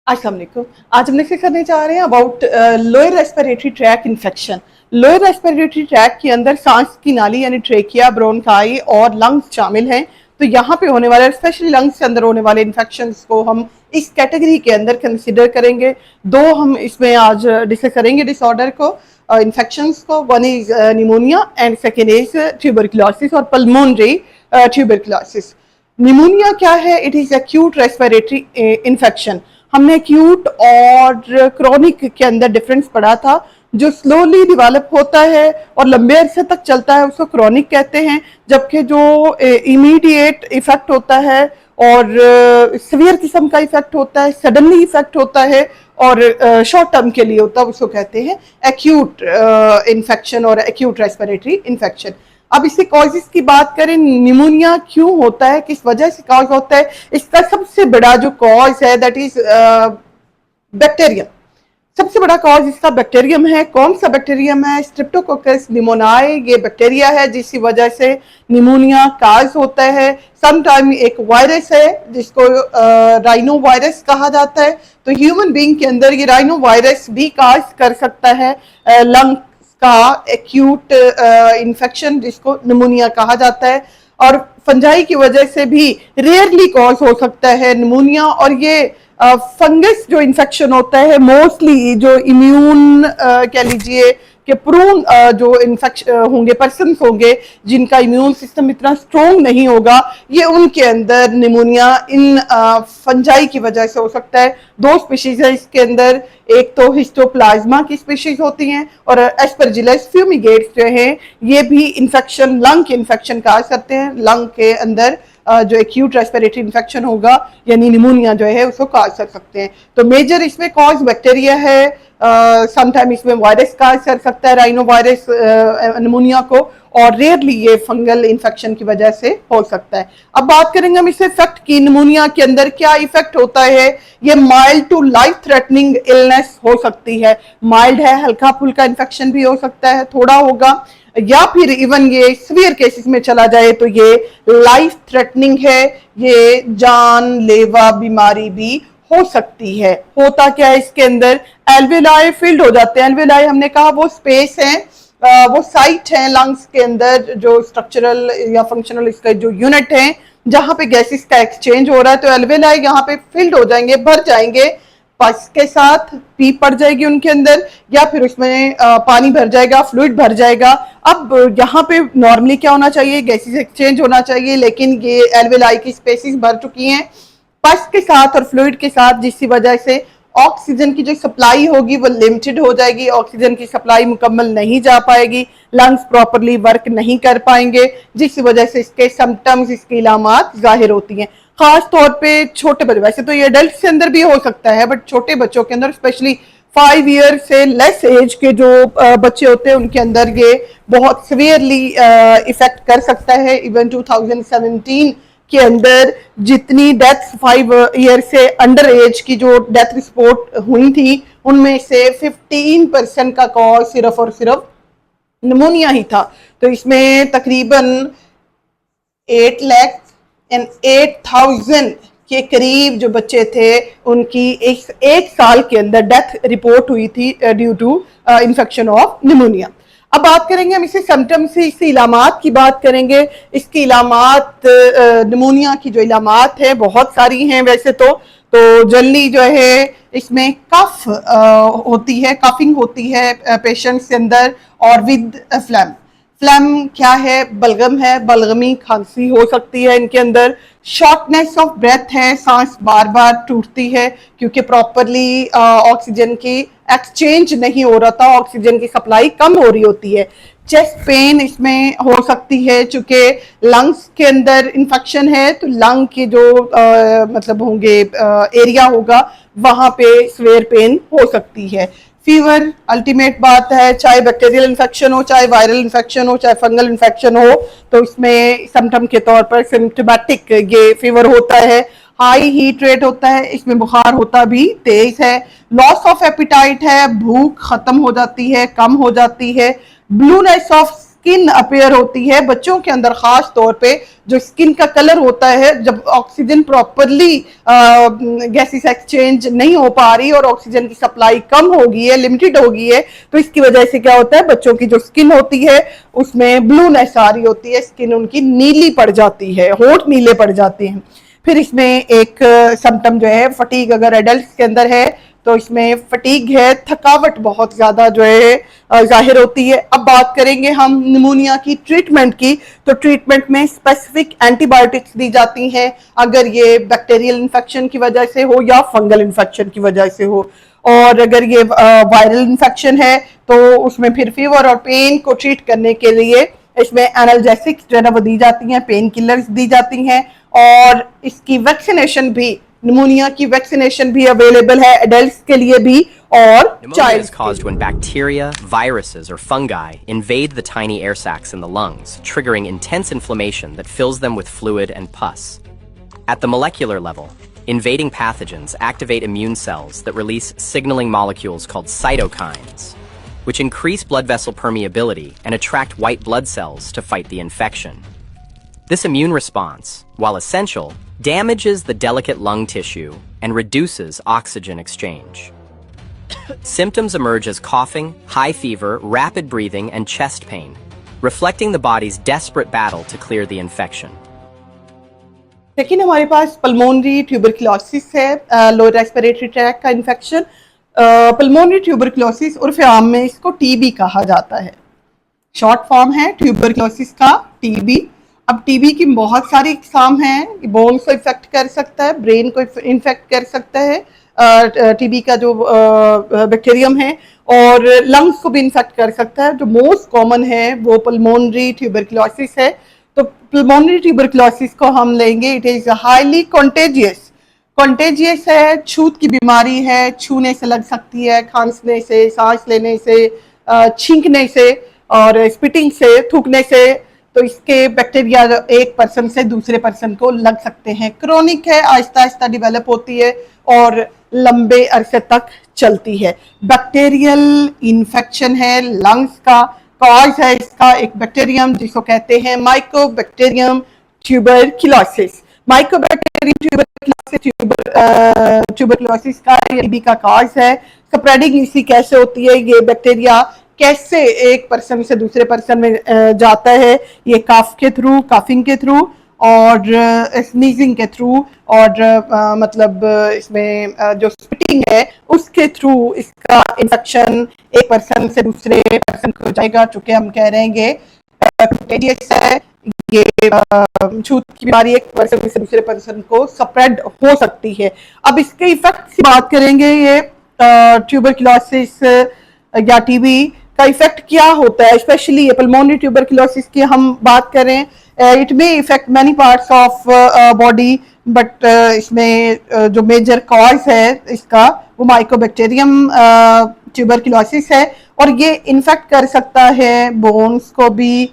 अस्सलाम वालेकुम। आज हम डिस्कस करने जा रहे हैं about lower respiratory tract infection. Lower respiratory tract के अंदर सांस की नाली यानी ट्रेकिया, ब्रोंकाई और लंग्स शामिल हैं। तो यहाँ पे होने वाले स्पेशली लंग्स के अंदर होने वाले इन्फेक्शंस को हम इस कैटेगरी के अंदर कंसिडर करेंगे। दो हम इसमें आज डिस्कस करेंगे डिसऑर्डर को, इन्फेक्शंस को। One is pneumonia and second is tuberculosis और पल्मोनरी ट्यूबरकुलोसिस। निमोनिया क्या है? It is acute respiratory infection. हमने एक्यूट और क्रॉनिक के अंदर डिफरेंस पढ़ा था। जो स्लोली डिवेलप होता है और लंबे अरसे तक चलता है उसको क्रॉनिक कहते हैं, जबकि जो इमीडिएट इफेक्ट होता है और सीवियर किस्म का इफेक्ट होता है, सडनली इफेक्ट होता है और शॉर्ट टर्म के लिए होता है, उसको कहते हैं एक्यूट इन्फेक्शन और एक्यूट रेस्पिरेटरी इन्फेक्शन। अब इसके कॉजेस की बात करें, निमोनिया क्यों होता है, किस वजह से कॉज होता है? इसका सबसे बड़ा जो कॉज है दैट इज बैक्टीरियम। सबसे बड़ा कॉज इसका बैक्टीरियम है। कौन सा बैक्टीरियम है? स्ट्रेप्टोकोकस निमोनियाई। ये बैक्टीरिया है जिसकी वजह से निमोनिया काज होता है। समटाइम एक वायरस है जिसको राइनो वायरस कहा जाता है। तो ह्यूमन बीइंग के अंदर ये राइनो वायरस भी काज कर सकता है लंग का एक्यूट इन्फेक्शन, जिसको निमोनिया कहा जाता है। और फंजाई की वजह से भी रेयरली कॉज हो सकता है निमोनिया। और ये फंगस जो इन्फेक्शन होता है, मोस्टली जो इम्यून कह लीजिए कि प्रून जो इन्फेक्शन होंगे, पर्सन होंगे जिनका इम्यून सिस्टम इतना स्ट्रोंग नहीं होगा, ये उनके अंदर निमोनिया इन फंजाई की वजह से हो सकता है। दो स्पीशीज है इसके अंदर, एक तो हिस्टोप्लाज्मा की स्पीशीज होती हैं और एस्परजिलस फ्यूमिगेट्स जो हैं ये भी इन्फेक्शन, लंग के इन्फेक्शन का करते हैं। लंग के अंदर जो एक्यूट रेस्पिरेटरी इन्फेक्शन होगा यानी निमोनिया जो है उसको काज कर सकते हैं। तो मेजर इसमें कॉज बैक्टीरिया है। समटाइम इसमें वायरस काज कर सकता है, राइनो वायरस निमोनिया को, और रेयरली ये फंगल इन्फेक्शन की वजह से हो सकता है। अब बात करेंगे हम इससे इफेक्ट की, निमोनिया के अंदर क्या इफेक्ट होता है। ये mild to life threatening illness हो सकती है। माइल्ड है, हल्का फुल्का इन्फेक्शन भी हो सकता है, थोड़ा होगा, या फिर इवन ये सीवियर केसेस में चला जाए तो ये लाइफ थ्रेटनिंग है, ये जानलेवा बीमारी भी हो सकती है। होता क्या है इसके अंदर, एल्वेलाई फिल्ड हो जाते हैं। एल्वेलाई हमने कहा वो स्पेस है, वो साइट है लंग्स के अंदर जो स्ट्रक्चरल या फंक्शनल इसका जो यूनिट है जहां पे गैसेस का एक्सचेंज हो रहा है। तो एल्वेलाई यहाँ पे फिल्ड हो जाएंगे, भर जाएंगे, पस के साथ पी पड़ जाएगी उनके अंदर, या फिर उसमें पानी भर जाएगा, फ्लूइड भर जाएगा। अब यहाँ पे नॉर्मली क्या होना चाहिए, गैसेस एक्सचेंज होना चाहिए, लेकिन ये एल्वेलाई की स्पेसिस भर चुकी हैं पस के साथ और फ्लूइड के साथ, जिसकी वजह से ऑक्सीजन की जो सप्लाई होगी वो लिमिटेड हो जाएगी। ऑक्सीजन की सप्लाई मुकम्मल नहीं जा पाएगी, लंग्स प्रॉपरली वर्क नहीं कर पाएंगे, जिस वजह से इसके सिम्टम्स, इसकी इलामात जाहिर होती हैं। खास तौर पे छोटे बच्चे, वैसे तो ये अडल्ट के अंदर भी हो सकता है, बट छोटे बच्चों के अंदर स्पेशली 5 ईयर से लेस एज के जो बच्चे होते हैं उनके अंदर ये बहुत सीवियरली इफेक्ट कर सकता है। इवन 2017 के अंदर जितनी डेथ 5 ईयर से अंडर एज की जो डेथ रिपोर्ट हुई थी उनमें से 15% का कॉज सिर्फ और सिर्फ निमोनिया ही था। तो इसमें तकरीबन 8,08,000 के करीब जो बच्चे थे उनकी एक साल के अंदर डेथ रिपोर्ट हुई थी due to infection of pneumonia. अब बात करेंगे हम इससे सिम्टम्स से, इसकी इलामात की बात करेंगे। इसकी इलामात, निमोनिया की जो इलामात है बहुत सारी हैं वैसे तो जनरली जो है इसमें कफ होती है, कफिंग होती है पेशेंट्स के अंदर, और विद फ्लैम। फ्लैम क्या है? बलगम है, बलगमी खांसी हो सकती है इनके अंदर। शॉर्टनेस ऑफ ब्रेथ है, सांस बार बार टूटती है क्योंकि प्रॉपरली ऑक्सीजन की एक्सचेंज नहीं हो रहा था, ऑक्सीजन की सप्लाई कम हो रही होती है। चेस्ट पेन इसमें हो सकती है, चूंकि लंग्स के अंदर इन्फेक्शन है तो लंग के जो मतलब होंगे एरिया होगा वहां पे स्वेयर पेन हो सकती है। फीवर अल्टीमेट बात है, चाहे बैक्टीरियल इन्फेक्शन हो, चाहे वायरल इन्फेक्शन हो, चाहे फंगल इन्फेक्शन हो, तो इसमें सिम्टम के तौर पर सिम्टोमेटिक ये फीवर होता है। हाई हीट रेट होता है, इसमें बुखार होता भी तेज है। लॉस ऑफ एपिटाइट है, भूख खत्म हो जाती है, कम हो जाती है। ब्लूनेस ऑफ स्किन अपेयर होती है बच्चों के अंदर, खास तौर पे जो स्किन का कलर होता है, जब ऑक्सीजन प्रॉपरली गैसेस एक्सचेंज नहीं हो पा रही और ऑक्सीजन की सप्लाई कम हो गई है, लिमिटेड हो गई है, तो इसकी वजह से क्या होता है, बच्चों की जो स्किन होती है उसमें ब्लूनेस आ रही होती है, स्किन उनकी नीली पड़ जाती है, होंठ नीले पड़ जाते हैं। फिर इसमें एक सिम्टम जो है फटीग, अगर एडल्ट के अंदर है तो इसमें फटीग है, थकावट बहुत ज्यादा जो है जाहिर होती है। अब बात करेंगे हम निमोनिया की ट्रीटमेंट की, तो ट्रीटमेंट में स्पेसिफिक एंटीबायोटिक्स दी जाती हैं अगर ये बैक्टीरियल इन्फेक्शन की वजह से हो या फंगल इन्फेक्शन की वजह से हो, और अगर ये वायरल इन्फेक्शन है तो उसमें फिर फीवर और पेन को ट्रीट करने के लिए इसमें एनाल्जेसिक्स जो है ना वो दी जाती हैं, पेन किलर्स दी जाती हैं, और इसकी वैक्सीनेशन भी, निमोनिया की वैक्सीनेशन भी अवेलेबल है एडल्ट्स के लिए भी और Pneumonia child is caused when bacteria, viruses, or fungi invade the tiny air sacs in the lungs, triggering intense inflammation that fills them with fluid and pus. At the molecular level, invading pathogens activate immune cells that release signaling molecules called cytokines, which increase blood vessel permeability and attract white blood cells to fight the infection. This immune response, while essential, damages the delicate lung tissue and reduces oxygen exchange. Symptoms emerge as coughing, high fever, rapid breathing, and chest pain, reflecting the body's desperate battle to clear the infection. लेकिन हमारे पास pulmonary tuberculosis है, lower respiratory tract का infection. Pulmonary tuberculosis उर्फ आम में इसको TB कहा जाता है, शॉर्ट फॉर्म है ट्यूबरक्लोसिस का टीबी। अब टीबी की बहुत सारी इकसाम हैं, बोन्स को इफेक्ट कर सकता है, ब्रेन को इन्फेक्ट कर सकता है टीबी का जो बैक्टीरियम है, और लंग्स को भी इन्फेक्ट कर सकता है। जो मोस्ट कॉमन है वो पल्मोनरी ट्यूबरक्लोसिस है। तो पल्मोनरी ट्यूबरक्लोसिस को हम लेंगे, इट इज हाईली कॉन्टेजियस है, छूत की बीमारी है, छूने से लग सकती है, खांसने से, सांस लेने से, छींकने से और स्पिटिंग से, थूकने से, तो इसके बैक्टीरिया एक पर्सन से दूसरे पर्सन को लग सकते हैं। क्रोनिक है, आहिस्ता आहिस्ता डिवेलप होती है और लंबे अरसे तक चलती है। बैक्टीरियल इन्फेक्शन है, लंग्स का कॉज है इसका एक बैक्टीरियम जिसको कहते हैं माइकोबैक्टीरियम ट्यूबरक्लोसिस। माइकोबैक्टीरियम ट्यूबरक्लोसिस का टीबी का कॉज है। स्प्रेडिंग इसकी कैसे होती है, ये बैक्टीरिया कैसे एक पर्सन से दूसरे पर्सन में जाता है, ये काफ के थ्रू, काफिंग के थ्रू और स्नीजिंग के थ्रू, और मतलब इसमें जो स्पिटिंग है उसके थ्रू इसका इन्फेक्शन एक पर्सन से दूसरे पर्सन को जाएगा। चूंकि हम कह रहे हैं कंटेजियस है, ये छूत की बीमारी एक पर्सन से दूसरे पर्सन को स्प्रेड हो सकती है। अब इसके इफेक्ट की बात करेंगे, ये ट्यूबरक्लोसिस या टीबी का इफेक्ट क्या होता है, स्पेशली पल्मोनरी ट्यूबरक्लोसिस की हम बात करें, it may effect many parts of body, but इसमें जो मेजर कॉज है इसका वो माइकोबैक्टीरियम ट्यूबरक्लोसिस है, और ये इन्फेक्ट कर सकता है बोन्स को भी,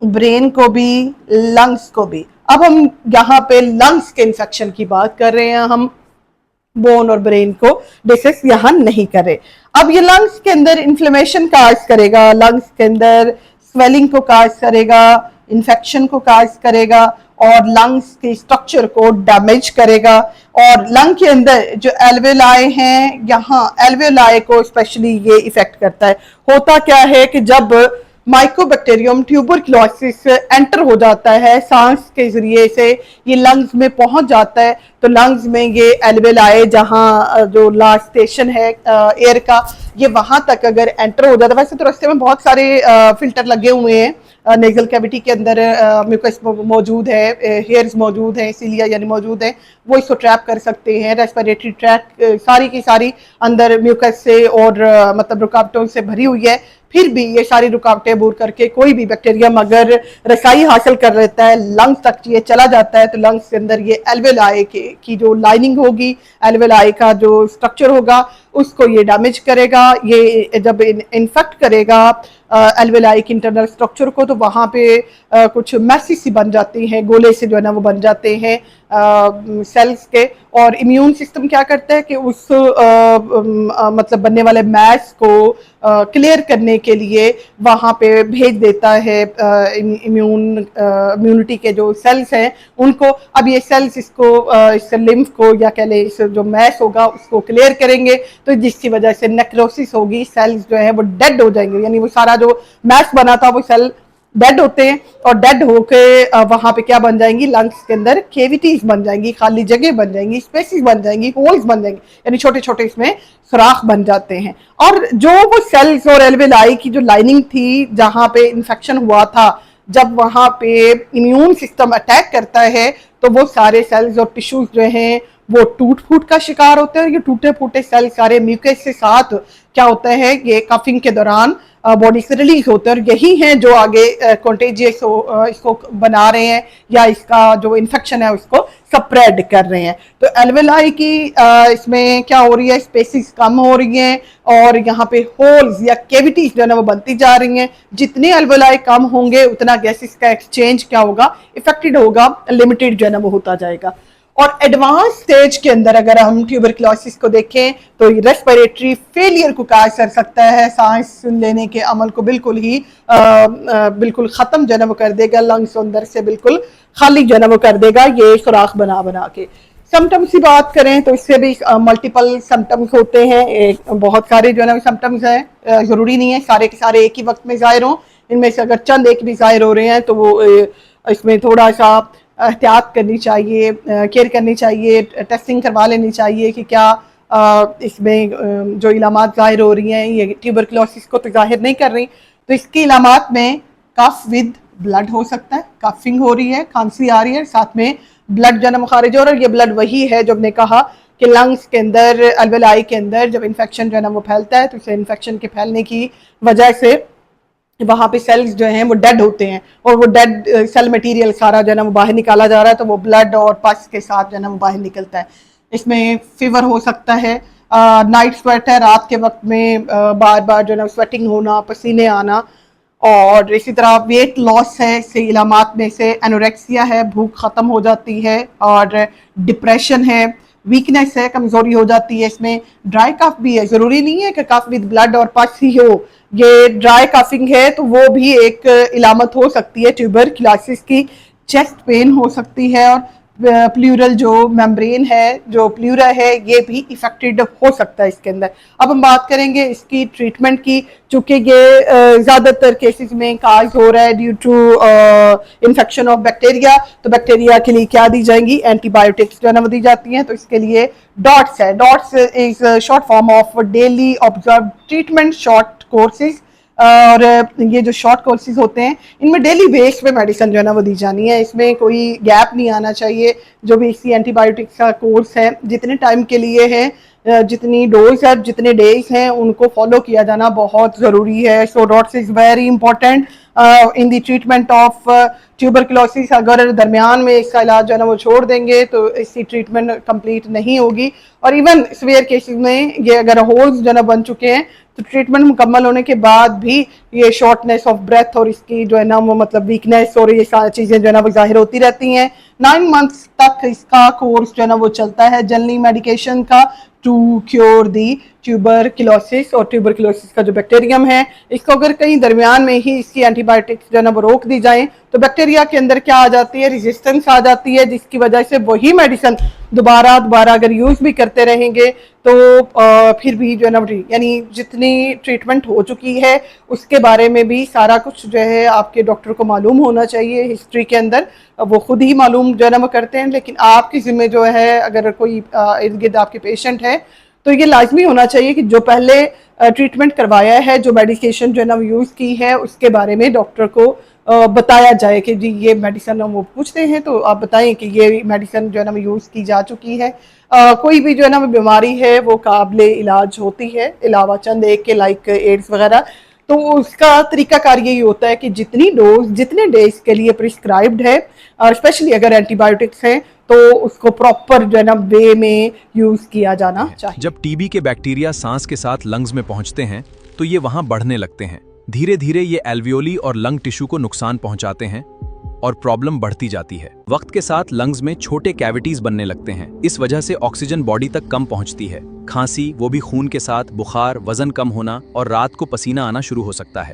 ब्रेन को भी, लंग्स को भी। अब हम यहाँ पे लंग्स के इन्फेक्शन की बात कर रहे हैं, हम बोन और ब्रेन को डिस्कस यहाँ नहीं करें। अब ये लंग्स के अंदर इन्फ्लेमेशन काज करेगा, लंग्स के अंदर स्वेलिंग को काज करेगा, इन्फेक्शन को काज करेगा और लंग्स के स्ट्रक्चर को डैमेज करेगा। और लंग के अंदर जो एल्वेलाई हैं, यहाँ एल्वेलाई को स्पेशली ये इफेक्ट करता है। होता क्या है कि जब माइकोबैक्टीरियम ट्यूबरक्लोसिस एंटर हो जाता है सांस के जरिए से, ये लंग्स में पहुंच जाता है, तो लंग्स में ये एल्वेलाई, जहां जो लास्ट स्टेशन है एयर का, ये वहां तक अगर एंटर हो जाता है, वैसे तो रास्ते में बहुत सारे फिल्टर लगे हुए हैं, नेजल कैविटी के अंदर म्यूकस मौजूद है, हेयर्स मौजूद है, सीलिया यानी मौजूद है, वो इसको ट्रैप कर सकते हैं। रेस्पिरेटरी ट्रैक सारी की सारी अंदर म्यूकस से और मतलब रुकावटों से भरी हुई है, फिर भी ये सारी रुकावटें दूर करके कोई भी बैक्टीरियम अगर रसाई हासिल कर लेता है, लंग्स तक ये चला जाता है, तो लंग्स के अंदर ये एल्वेलाई की जो लाइनिंग होगी, एल्वेलाई का जो स्ट्रक्चर होगा, उसको ये डैमेज करेगा। ये जब इन्फेक्ट करेगा एल्वेलाई के इंटरनल स्ट्रक्चर को, तो वहाँ पे कुछ मैसी सी बन जाती हैं, गोले से जो है ना वो बन जाते हैं सेल्स के। और इम्यून सिस्टम क्या करता है कि उस मतलब बनने वाले मैस को क्लियर करने के लिए वहाँ पे भेज देता है इम्यूनिटी के जो सेल्स हैं उनको। अब ये सेल्स इसको इस लिम्फ को या कह लें इस जो मैस होगा उसको क्लियर करेंगे, तो जिसकी वजह से नेक्रोसिस होगी, सेल्स जो है वो डेड हो जाएंगे, यानी वो सारा जो मैस बना था वो सेल डेड होते हैं। और डेड होके वहां पे क्या बन जाएंगी, लंग्स के अंदर केविटीज बन जाएंगी, खाली जगह बन जाएंगी, स्पेसिस बन जाएंगी, होल्स बन जाएंगे, यानी छोटे छोटे इसमें सुराख बन जाते हैं। और जो वो सेल्स और एल्वेलाई की जो लाइनिंग थी जहां पे इंफेक्शन हुआ था, जब वहां पे इम्यून सिस्टम अटैक करता है तो वो सारे सेल्स और टिश्यूज जो हैं वो टूट फूट का शिकार होते हैं। ये टूटे फूटे सेल सारे म्यूकस के साथ क्या होता है, ये कफिंग के दौरान बॉडी से रिलीज होते हैं, और यही हैं जो आगे कॉन्टेजियस इसको बना रहे हैं या इसका जो इन्फेक्शन है उसको स्प्रेड कर रहे हैं। तो एल्वेलाई की इसमें क्या हो रही है, स्पेसिस कम हो रही हैं और यहाँ पे होल्स या केविटीज जो है ना वो बनती जा रही हैं। जितने एल्वेलाई कम होंगे उतना गैसेस का एक्सचेंज क्या होगा, इफेक्टेड होगा, लिमिटेड जो है ना वो होता जाएगा। और एडवांस स्टेज के अंदर अगर हम ट्यूबरक्लोसिस को देखें तो रेस्पिरेटरी फेलियर को काज कर सकता है, सांस लेने के अमल को बिल्कुल ही बिल्कुल ख़त्म जो है वो कर देगा, लंग्स अंदर से बिल्कुल खाली जो है वो कर देगा, ये सुराख बना बना के। सिम्टम्स की बात करें तो इससे भी मल्टीपल सिम्टम्स होते हैं, बहुत सारे जो है ना सिम्टम्स हैं, ज़रूरी नहीं है सारे के सारे एक ही वक्त में ज़ाहिर हों, इनमें से अगर चंद एक भी ज़ाहिर हो रहे हैं तो वो इसमें थोड़ा सा एहतियात करनी चाहिए, केयर करनी चाहिए, टेस्टिंग करवा लेनी चाहिए कि क्या इसमें जो इलामात ज़ाहिर हो रही हैं ये ट्यूबरक्लोसिस को तो ज़ाहिर नहीं कर रही। तो इसकी इलामात में कफ विद ब्लड हो सकता है, कफिंग हो रही है, खांसी आ रही है, साथ में ब्लड जन्म खारिज हो रहा है। ये ब्लड वही है जो हमने कहा कि लंग्स के अंदर, एल्वेलाई के अंदर जब इन्फेक्शन जो है ना वो फैलता है तो इसे इन्फेक्शन के फैलने की वजह से वहाँ पे सेल्स जो हैं वो डेड होते हैं, और वो डेड सेल मटेरियल सारा जो है ना वो बाहर निकाला जा रहा है, तो वो ब्लड और पस के साथ जो है ना वो बाहर निकलता है। इसमें फीवर हो सकता है, नाइट स्वेट है, रात के वक्त में बार बार जो है ना स्वेटिंग होना, पसीने आना, और इसी तरह वेट लॉस है, इससे इलामात में से एनोरेक्सिया है, भूख ख़त्म हो जाती है, और डिप्रेशन है, वीकनेस है, कमज़ोरी हो जाती है। इसमें ड्राई कफ भी है, ज़रूरी नहीं है कि कफ विद ब्लड और पस ही हो, ये ड्राई कफिंग है तो वो भी एक इलामत हो सकती है ट्यूबरक्लोसिस की। चेस्ट पेन हो सकती है, और प्लूरल जो मेम्ब्रेन है, जो प्लूरा है, ये भी इफेक्टेड हो सकता है इसके अंदर। अब हम बात करेंगे इसकी ट्रीटमेंट की, चूँकि ये ज़्यादातर केसेस में काज हो रहा है due to infection of bacteria, तो बैक्टीरिया के लिए क्या दी जाएंगी, एंटीबायोटिक्स जो है ना वो दी जाती हैं। तो इसके लिए डॉट्स है, dots is short form of daily observe treatment short courses, और ये जो शॉर्ट कोर्सेज होते हैं इनमें डेली बेस पे मेडिसिन जो है ना वो दी जानी है, इसमें कोई गैप नहीं आना चाहिए। जो भी इसी एंटीबायोटिक्स का कोर्स है जितने टाइम के लिए है, जितनी डोज है, जितने डेज हैं, उनको फॉलो किया जाना बहुत ज़रूरी है। So DOTS is very important in the treatment of tuberculosis. अगर दरमियान में इसका इलाज जो है ना वो छोड़ देंगे तो इसकी ट्रीटमेंट कंप्लीट नहीं होगी, और इवन सीवियर केसेस में ये अगर होल्स जो है ना बन चुके हैं तो ट्रीटमेंट मुकम्मल होने के बाद भी ये शॉर्टनेस ऑफ ब्रेथ और इसकी जो है ना वो मतलब वीकनेस और ये सारी चीज़ें जो है ना वो जाहिर होती रहती हैं। 9 मंथ्स तक इसका कोर्स जो है ना वो चलता है जनरली मेडिकेशन का, टू क्योर दी ट्यूबरक्लोसिस। और ट्यूबरक्लोसिस का जो बैक्टीरियम है इसको अगर कहीं दरमियान में ही इसकी एंटीबायोटिक्स जो है ना वो रोक दी जाए तो बैक्टीरिया के अंदर क्या आ जाती है, रेजिस्टेंस आ जाती है, जिसकी वजह से वही मेडिसिन दोबारा अगर यूज़ भी करते रहेंगे तो फिर भी जो है ना यानी जितनी ट्रीटमेंट हो चुकी है उसके बारे में भी सारा कुछ जो है आपके डॉक्टर को मालूम होना चाहिए। हिस्ट्री के अंदर वो खुद ही मालूम जो है ना वो करते हैं, लेकिन आपकी ज़िम्मे जो है अगर कोई इर्द गिर्द आपके पेशेंट है तो ये लाजमी होना चाहिए कि जो पहले ट्रीटमेंट करवाया है, जो मेडिकेशन जो है ना यूज़ की है, उसके बारे में डॉक्टर को बताया जाए कि जी ये मेडिसिन हम वो पूछते हैं तो आप बताएं कि ये मेडिसिन जो है ना यूज़ की जा चुकी है। कोई भी जो है ना बीमारी है वो काबिले इलाज होती है, अलावा चंद एक के लाइक एड्स वगैरह। तो उसका तरीकाकार यही होता है कि जितनी डोज जितने डेज के लिए प्रिस्क्राइब्ड है, और स्पेशली अगर एंटीबायोटिक्स हैं तो उसको प्रॉपर जो है ना वे में यूज किया जाना चाहिए। जब टीबी के बैक्टीरिया सांस के साथ लंग्स में पहुंचते हैं तो ये वहां बढ़ने लगते हैं। धीरे धीरे ये एल्वियोली और लंग टिश्यू को नुकसान पहुंचाते हैं और प्रॉब्लम बढ़ती जाती है। वक्त के साथ लंग्स में छोटे कैविटीज बनने लगते हैं। इस वजह से ऑक्सीजन बॉडी तक कम पहुंचती है। खांसी, वो भी खून के साथ, बुखार, वजन कम होना और रात को पसीना आना शुरू हो सकता है।